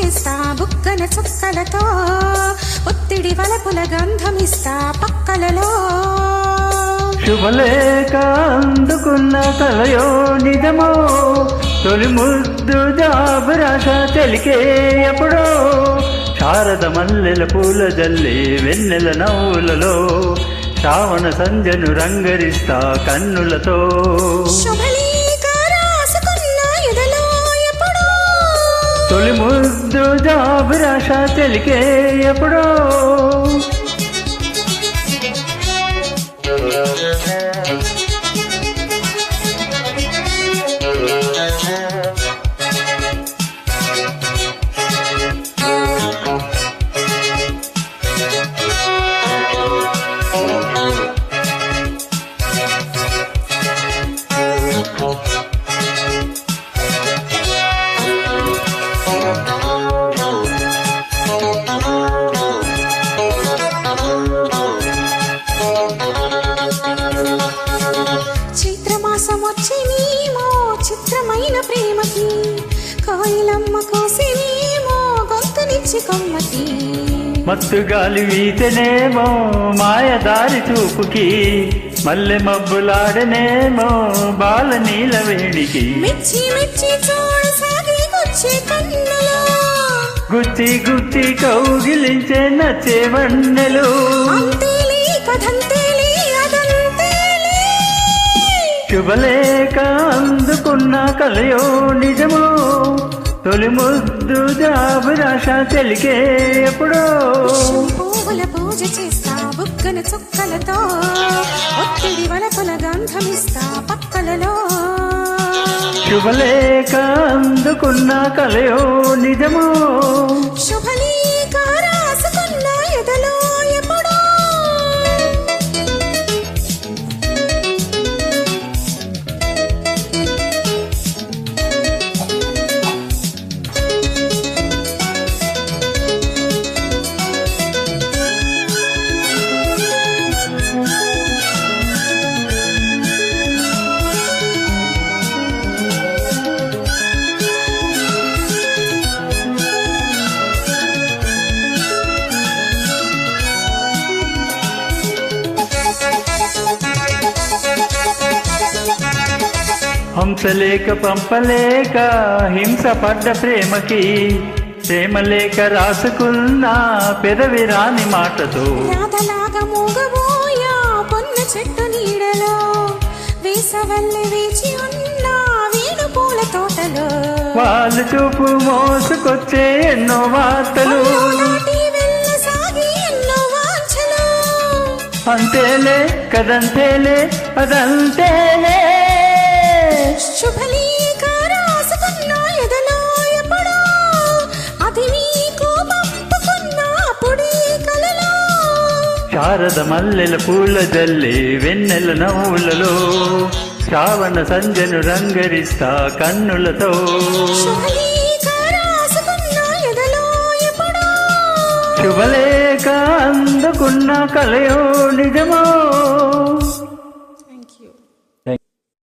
చేస్తా బుగ్గన చుక్కలతో ఒత్తిడి వలపుల గంధమిస్తా పక్కలలో శుభలేఖ అందుకున్న కలయో నిజమో తొలి ముద్దు జాబురాశ తెలికే ఎప్పుడో శారద మల్లెల పూల జల్లి వెన్నెల నవ్వులలో శ్రావణ సంధ్యను రంగరిస్తా కన్నులతో తొలి ముద్దు జాబురాశ తెలికే ఎప్పుడో చైత్రమాసమొచ్చినేమో చిత్రమైన ప్రేమకి కోయిలమ్మ కోసినేమో గొంతునిచ్చి కొమ్మకి మత్తు గాలి వీతనేమో మాయదారి చూపుకి మల్లె మబ్బులాడనేమో బాల నీల వేడికి మెచ్చి మెచ్చి చూడసాగి గుచ్చి కన్నులో గుచ్చి గుచ్చి కౌగిలించే నచ్చే వన్నెలు అంతేలే కథంతేలే అదంతేలే శుభలేఖ అందుకున్న కలయో నిజమో తొలి ముద్దు జాబురాశ తెలికే ఎప్పుడో పువ్వుల పూజ చేస్తా బుగ్గన చుక్కలతో ఒత్తిడి వలపుల గంధమిస్తా పక్కలలో శుభలేఖ అందుకున్న కలయో నిజమో శుభలేఖ రాసుకున్న ఎదలో ఎప్పుడో హంసలేక పంపలేక హింస పడ్డ ప్రేమకి ప్రేమలేక రాసుకున్న పెదవి రాని మాటతో రాధలాగా మూగబోయా పొన్న చెట్టు నీడలో వేసవల్లి వేచి ఉన్న వేణు పూల తోటలో వాళ్ళు చూపు మోసుకొచ్చే ఎన్నో వార్తలు వెళ్ళసాగి ఎన్నో వాంఛలు అంతేలే కదంతేలే అదంతేలే శుభలేఖ రాసుకున్న ఎదలో ఎప్పుడో అది నీకు పంపుకున్న అప్పుడే కలలో శారద మల్లెల పూల జల్లి వెన్నెల నవ్వులలో శ్రావణ సంధ్యను రంగరిస్తా కన్నులతో శుభలేఖ రాసుకున్న ఎదలో ఎప్పుడో శుభలేఖ అందుకున్న కలయో నిజమో